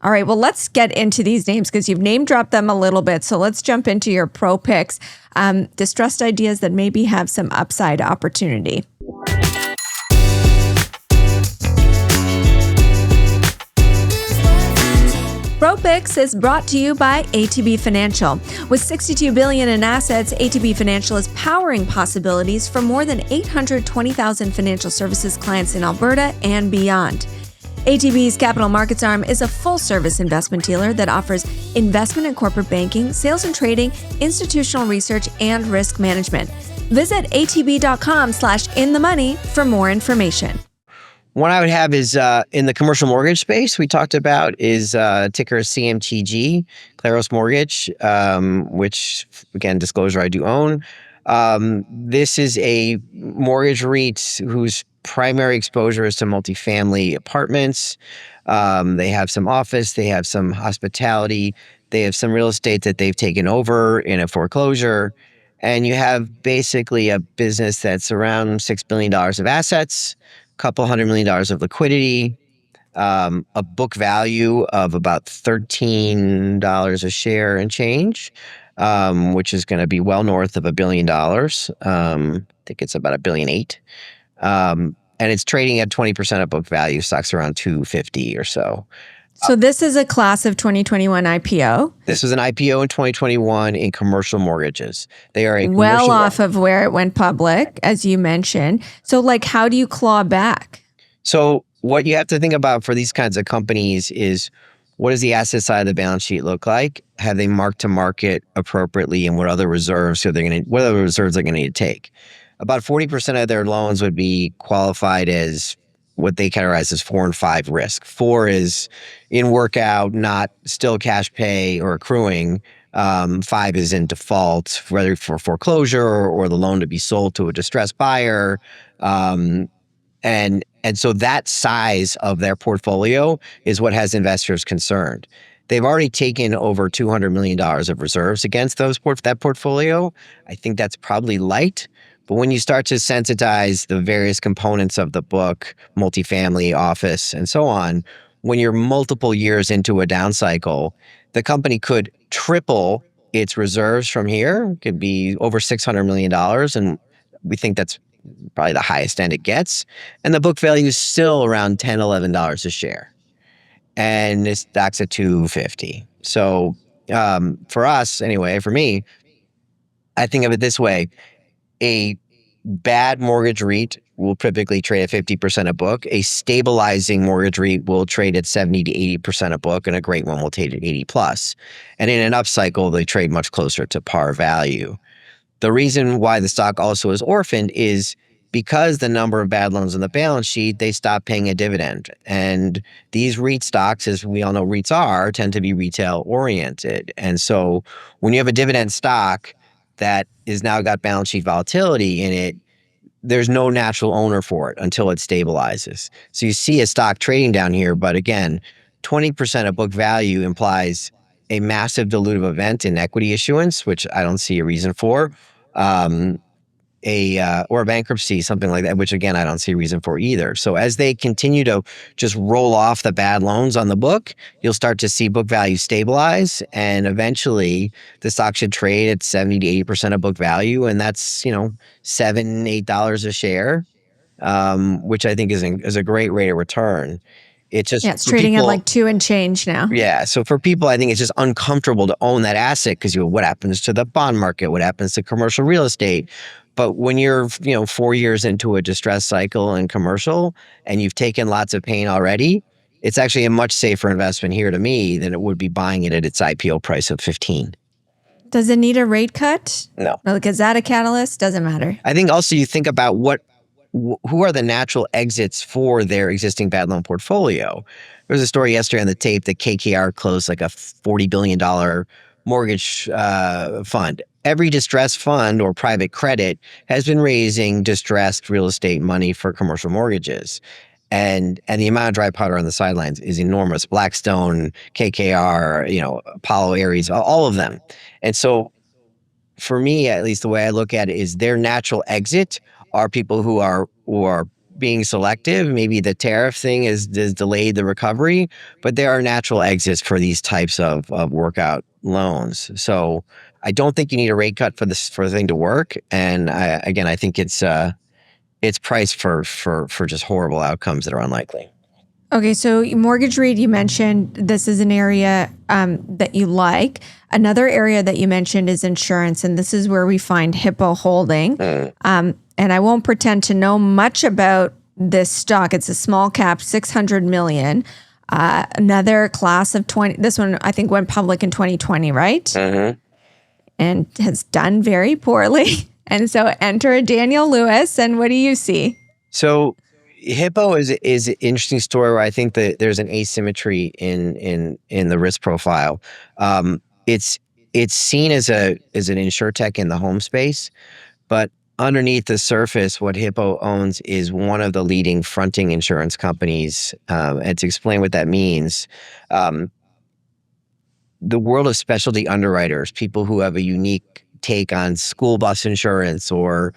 All right, well, let's get into these names because you've name dropped them a little bit. So let's jump into your pro picks, distressed ideas that maybe have some upside opportunity. Pro Picks is brought to you by ATB Financial. With $62 billion in assets, ATB Financial is powering possibilities for more than 820,000 financial services clients in Alberta and beyond. ATB's capital markets arm is a full-service investment dealer that offers investment and corporate banking, sales and trading, institutional research, and risk management. Visit atb.com/inthemoney for more information. One I would have is in the commercial mortgage space we talked about is ticker CMTG, Claros Mortgage, which, again, disclosure, I do own. This is a mortgage REIT whose primary exposure is to multifamily apartments. They have some office, they have some hospitality, they have some real estate that they've taken over in a foreclosure. And you have basically a business that's around $6 billion of assets, a couple $100 million of liquidity, a book value of about $13 a share and change, which is going to be well north of $1 billion. I think it's about $1.8 billion. And it's trading at 20% of book value. Stock's around $250 or so. So this is a class of 2021 IPO. This was an IPO in 2021 in commercial mortgages. They are well off of where it went public, as you mentioned. So, how do you claw back? So what you have to think about for these kinds of companies is, what does the asset side of the balance sheet look like? Have they marked to market appropriately, and what other reserves they're going to need to take? About 40% of their loans would be qualified as what they categorize as 4 and 5 risk. 4 is in workout, not still cash pay or accruing. 5 is in default, whether for foreclosure or the loan to be sold to a distressed buyer. And so that size of their portfolio is what has investors concerned. They've already taken over $200 million of reserves against that portfolio. I think that's probably light. But when you start to sensitize the various components of the book, multifamily, office, and so on, when you're multiple years into a down cycle, the company could triple its reserves from here. It could be over $600 million. And we think that's probably the highest end it gets. And the book value is still around $10, $11 a share. And this stock's at $250. So for us, anyway, for me, I think of it this way. A bad mortgage REIT will typically trade at 50% of book. A stabilizing mortgage REIT will trade at 70 to 80% of book, and a great one will trade at 80 plus. And in an upcycle, they trade much closer to par value. The reason why the stock also is orphaned is because the number of bad loans on the balance sheet, they stop paying a dividend. And these REIT stocks, as we all know REITs are, tend to be retail oriented. And so when you have a dividend stock that is now got balance sheet volatility in it, there's no natural owner for it until it stabilizes. So you see a stock trading down here, but again, 20% of book value implies a massive dilutive event in equity issuance, which I don't see a reason for, or a bankruptcy, something like that, which again, I don't see a reason for either. So as they continue to just roll off the bad loans on the book, you'll start to see book value stabilize, and eventually the stock should trade at 70 to 80% of book value. And that's, $7, $8 a share, which I think is a great rate of return. It's just, it's trading at like 2 and change now. Yeah. So for people, I think it's just uncomfortable to own that asset because what happens to the bond market? What happens to commercial real estate? But when you're, 4 years into a distress cycle in commercial and you've taken lots of pain already, it's actually a much safer investment here to me than it would be buying it at its IPO price of 15. Does it need a rate cut? No. Is that a catalyst? Doesn't matter. I think also you think about who are the natural exits for their existing bad loan portfolio. There was a story yesterday on the tape that KKR closed like a $40 billion mortgage fund. Every distressed fund or private credit has been raising distressed real estate money for commercial mortgages. And the amount of dry powder on the sidelines is enormous. Blackstone, KKR, Apollo, Ares, all of them. And so for me, at least the way I look at it is their natural exit are people who are being selective. Maybe the tariff thing has delayed the recovery, but there are natural exits for these types of workout loans. So I don't think you need a rate cut for the thing to work. And I think it's priced for just horrible outcomes that are unlikely. Okay, so mortgage REIT, you mentioned this is an area that you like. Another area that you mentioned is insurance, and this is where we find Hippo Holding. And I won't pretend to know much about this stock. It's a small cap, 600 million. Another class of 20. This one, I think, went public in 2020, right? And has done very poorly. And so enter Daniel Lewis. And what do you see? So Hippo is an interesting story where I think that there's an asymmetry in the risk profile. It's seen as an insurtech in the home space, but underneath the surface, what Hippo owns is one of the leading fronting insurance companies. And to explain what that means, the world of specialty underwriters, people who have a unique take on school bus insurance or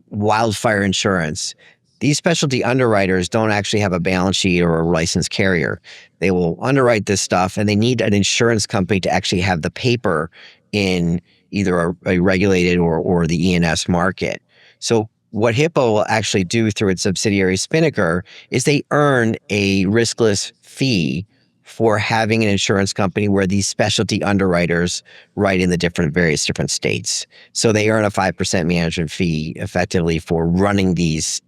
wildfire insurance. These specialty underwriters don't actually have a balance sheet or a licensed carrier. They will underwrite this stuff, and they need an insurance company to actually have the paper in either a regulated or the E&S market. So what Hippo will actually do through its subsidiary Spinnaker is they earn a riskless fee for having an insurance company where these specialty underwriters write in the various different states. So they earn a 5% management fee effectively for running these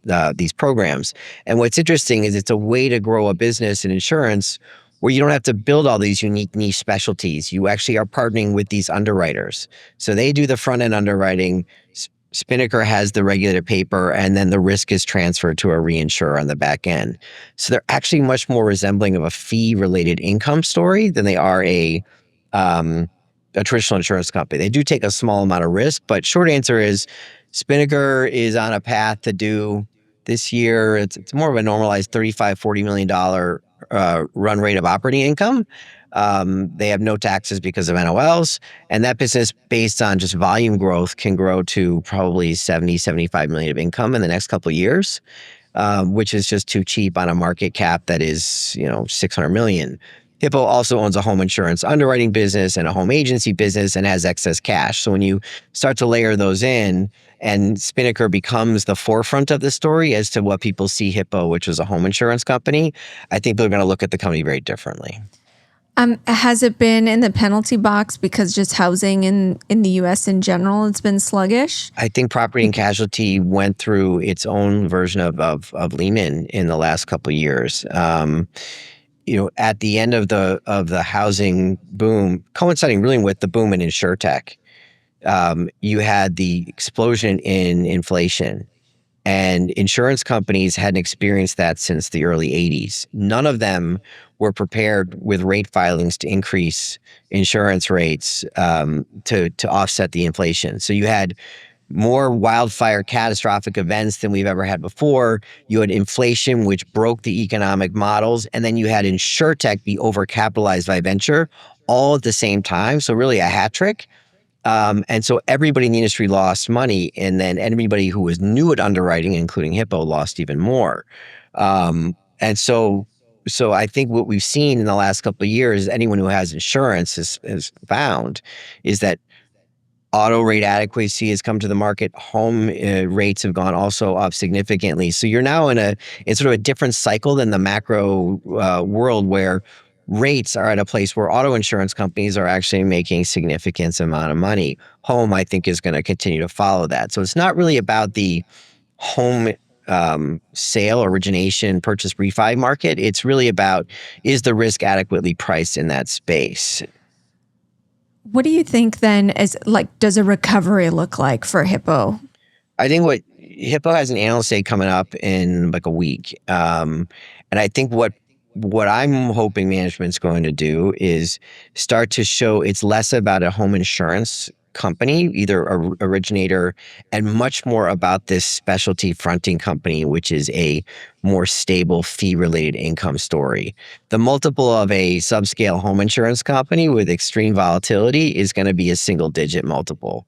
programs. And what's interesting is it's a way to grow a business in insurance where you don't have to build all these unique niche specialties. You actually are partnering with these underwriters. So they do the front end underwriting. Spinnaker has the regulated paper, and then the risk is transferred to a reinsurer on the back end. So they're actually much more resembling of a fee-related income story than they are a traditional insurance company. They do take a small amount of risk, but short answer is Spinnaker is on a path to do this year. It's more of a normalized $35-40 million run rate of operating income. They have no taxes because of NOLs, and that business, based on just volume growth, can grow to probably 70-75 million of income in the next couple of years, which is just too cheap on a market cap that is 600 million. Hippo also owns a home insurance underwriting business and a home agency business and has excess cash. So when you start to layer those in, and Spinnaker becomes the forefront of the story as to what people see Hippo, which was a home insurance company, I think they're going to look at the company very differently. Has it been in the penalty box because just housing in the U.S. in general, it's been sluggish? I think property and casualty went through its own version of Lehman in the last couple of years. At the end of the housing boom, coinciding really with the boom in insurtech, you had the explosion in inflation. And insurance companies hadn't experienced that since the early 80s. None of them were prepared with rate filings to increase insurance rates to offset the inflation. So you had more wildfire catastrophic events than we've ever had before. You had inflation, which broke the economic models. And then you had insurtech be overcapitalized by venture all at the same time. So really a hat trick. And so everybody in the industry lost money, and then everybody who was new at underwriting, including Hippo, lost even more. And so I think what we've seen in the last couple of years, anyone who has insurance has found, is that auto rate adequacy has come to the market. Home rates have gone also up significantly. So you're now in sort of a different cycle than the macro world, where rates are at a place where auto insurance companies are actually making significant amount of money. Home, I think, is going to continue to follow that. So it's not really about the home sale, origination, purchase, refi market. It's really about, is the risk adequately priced in that space? What do you think then does a recovery look like for Hippo? I think what Hippo has an analyst day coming up in like a week. And I think what I'm hoping management's going to do is start to show it's less about a home insurance company, either a originator, and much more about this specialty fronting company, which is a more stable fee-related income story. The multiple of a subscale home insurance company with extreme volatility is going to be a single-digit multiple.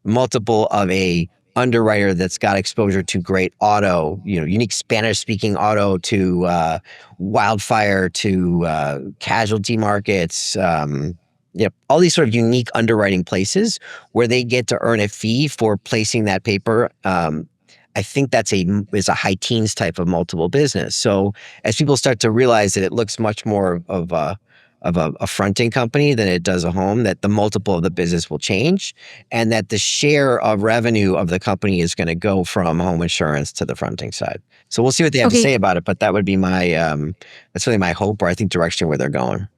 Multiple of a underwriter that's got exposure to great auto, unique Spanish-speaking auto, to wildfire, to casualty markets, all these sort of unique underwriting places where they get to earn a fee for placing that paper. I think that's is a high teens type of multiple business. So as people start to realize that it looks much more of a fronting company than it does a home, that the multiple of the business will change, and that the share of revenue of the company is going to go from home insurance to the fronting side. So we'll see what they have to say Okay, about it, but that would be my that's really my hope, or I think direction where they're going.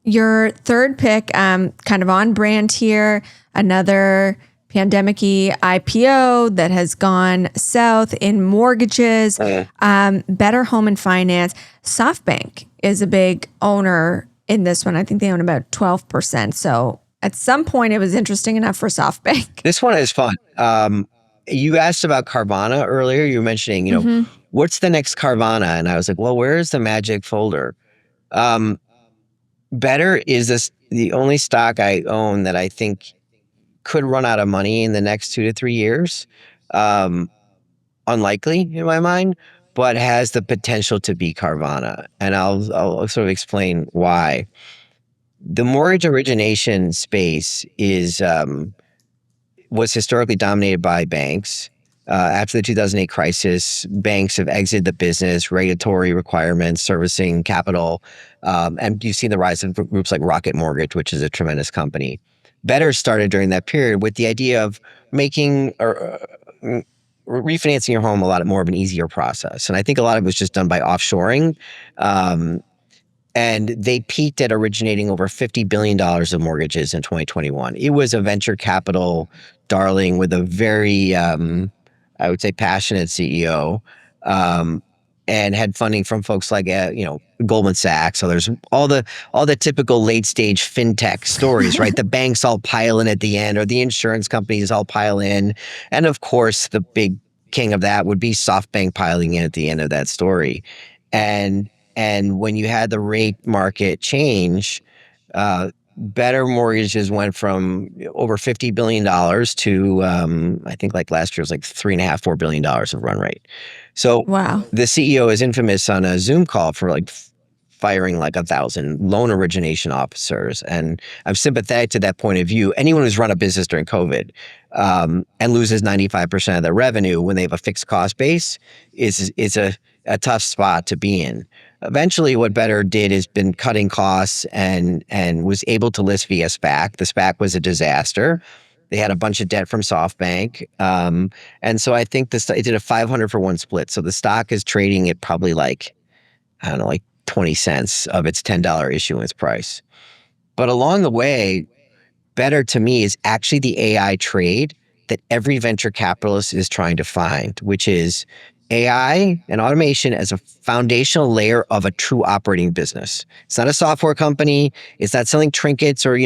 your third pick, kind of on brand here, another pandemic-y IPO that has gone south in mortgages, Better Home and Finance. SoftBank is a big owner in this one. I think they own about 12%. So at some point, it was interesting enough for SoftBank. This one is fun. You asked about Carvana earlier. You were mentioning, what's the next Carvana? And I was like, well, where's the magic folder? Better is the only stock I own that I think could run out of money in the next 2 to 3 years. Unlikely in my mind, but has the potential to be Carvana. And I'll sort of explain why. The mortgage origination space was historically dominated by banks. After the 2008 crisis, banks have exited the business, regulatory requirements, servicing capital, and you've seen the rise of groups like Rocket Mortgage, which is a tremendous company. Better started during that period with the idea of making refinancing your home a lot more of an easier process. And I think a lot of it was just done by offshoring. And they peaked at originating over $50 billion of mortgages in 2021. It was a venture capital darling with a very, I would say, passionate CEO, and had funding from folks like, Goldman Sachs. So there's all the typical late stage fintech stories, right? The banks all pile in at the end, or the insurance companies all pile in, and of course, the big king of that would be SoftBank piling in at the end of that story. And when you had the rate market change, Better mortgages went from over $50 billion to, I think like last year was like $3.5–4 billion of run rate. So Wow. the CEO is infamous on a Zoom call for like firing like 1,000 loan origination officers. And I'm sympathetic to that point of view. Anyone who's run a business during COVID and loses 95% of their revenue when they have a fixed cost base is a tough spot to be in. Eventually, what Better did is been cutting costs and was able to list via SPAC. The SPAC was a disaster. They had a bunch of debt from SoftBank. And so I think it did a 500 for 1 split. So the stock is trading at probably like 20 cents of its $10 issuance price. But along the way, Better to me is actually the AI trade that every venture capitalist is trying to find, which is AI and automation as a foundational layer of a true operating business. It's not a software company. It's not selling trinkets or,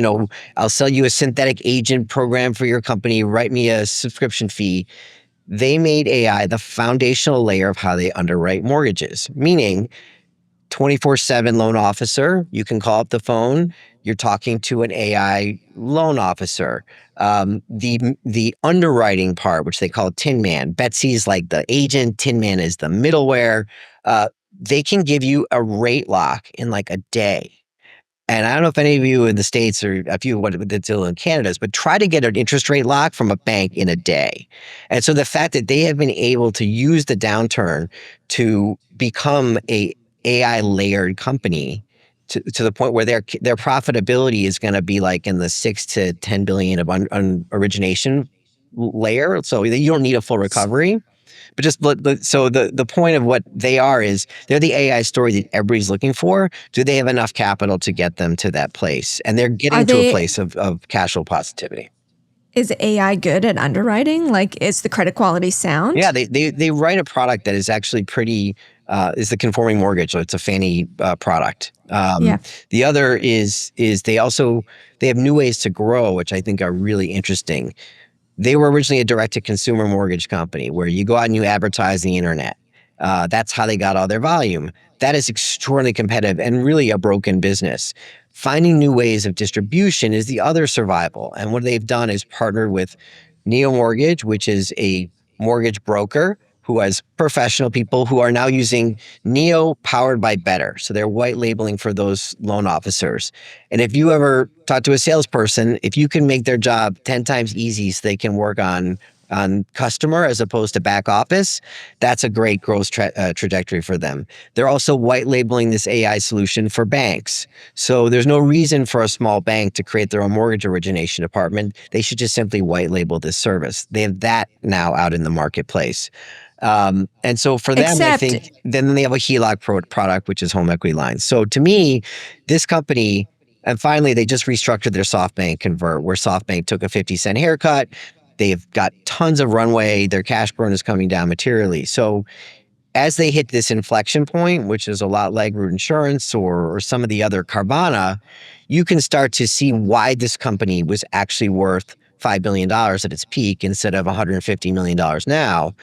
I'll sell you a synthetic agent program for your company, write me a subscription fee. They made AI the foundational layer of how they underwrite mortgages, meaning 24/7 loan officer. You can call up the phone. You're talking to an AI loan officer. The underwriting part, which they call Tin Man. Betsy's like the agent. Tin Man is the middleware. They can give you a rate lock in like a day. And I don't know if any of you in the States or a few what it's still in Canada, but try to get an interest rate lock from a bank in a day. And so the fact that they have been able to use the downturn to become a AI layered company to the point where their profitability is going to be like in the 6 to 10 billion of origination layer. So you don't need a full recovery. But so the point of what they are is they're the AI story that everybody's looking for. Do they have enough capital to get them to that place? And they're getting to a place of cash flow positivity. Is AI good at underwriting? Like, is the credit quality sound? Yeah, they write a product that is actually pretty, is the conforming mortgage. So it's a Fannie product. The other is they have new ways to grow, which I think are really interesting. They were originally a direct-to-consumer mortgage company where you go out and you advertise the internet. That's how they got all their volume. That is extraordinarily competitive and really a broken business. Finding new ways of distribution is the other survival. And what they've done is partnered with Neo Mortgage, which is a mortgage broker who has professional people who are now using Neo powered by Better. So they're white labeling for those loan officers. And if you ever talk to a salesperson, if you can make their job 10 times easy so they can work on customer as opposed to back office, that's a great growth trajectory for them. They're also white labeling this AI solution for banks. So there's no reason for a small bank to create their own mortgage origination department. They should just simply white label this service. They have that now out in the marketplace. And so for them, I think then they have a HELOC product, which is home equity lines. So to me, this company, and finally, they just restructured their SoftBank convert, where SoftBank took a 50-cent haircut. They've got tons of runway. Their cash burn is coming down materially. So as they hit this inflection point, which is a lot like Root Insurance or some of the other Carvana, you can start to see why this company was actually worth $5 billion at its peak instead of $150 million now.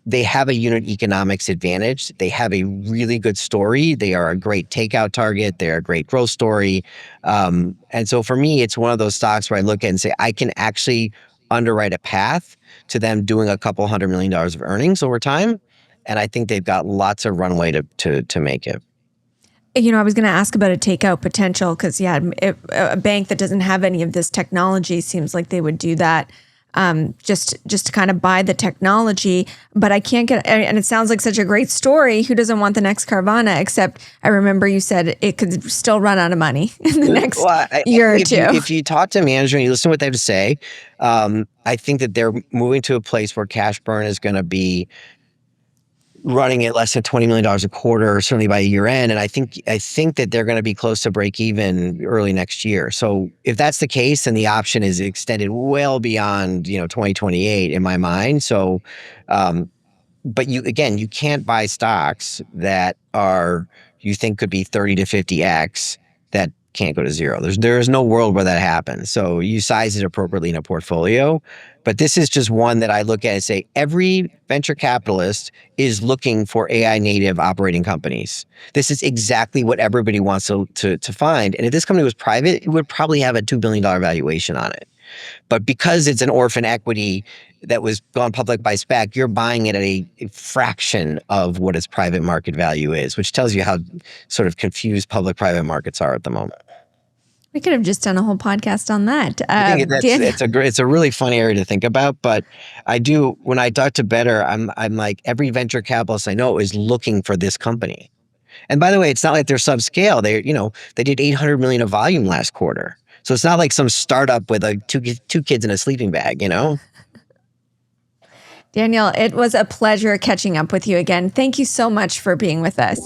They have a unit economics advantage. They have a really good story. They are a great takeout target. They're a great growth story. And so for me, it's one of those stocks where I look at and say, I can actually underwrite a path to them doing a couple $100 million of earnings over time. And I think they've got lots of runway to make it. I was going to ask about a takeout potential because, a bank that doesn't have any of this technology seems like they would do that just to kind of buy the technology. But I can't get, and it sounds like such a great story. Who doesn't want the next Carvana? Except I remember you said it could still run out of money in the next year or two. If you talk to management, you listen to what they have to say. I think that they're moving to a place where cash burn is going to be running at less than $20 million a quarter, certainly by year end. And I think that they're going to be close to break even early next year. So if that's the case, then the option is extended well beyond 2028 in my mind. So, but you can't buy stocks that you think could be 30 to 50x that can't go to zero. There's no world where that happens. So you size it appropriately in a portfolio. But this is just one that I look at and say, every venture capitalist is looking for AI native operating companies. This is exactly what everybody wants to find. And if this company was private, it would probably have a $2 billion valuation on it. But because it's an orphan equity that was gone public by SPAC, you're buying it at a fraction of what its private market value is, which tells you how sort of confused public-private markets are at the moment. We could have just done a whole podcast on that. I think it's a really fun area to think about. But when I talk to Better, I'm like, every venture capitalist I know is looking for this company. And by the way, it's not like they're subscale. They did 800 million of volume last quarter. So it's not like some startup with two kids in a sleeping bag, Daniel, it was a pleasure catching up with you again. Thank you so much for being with us.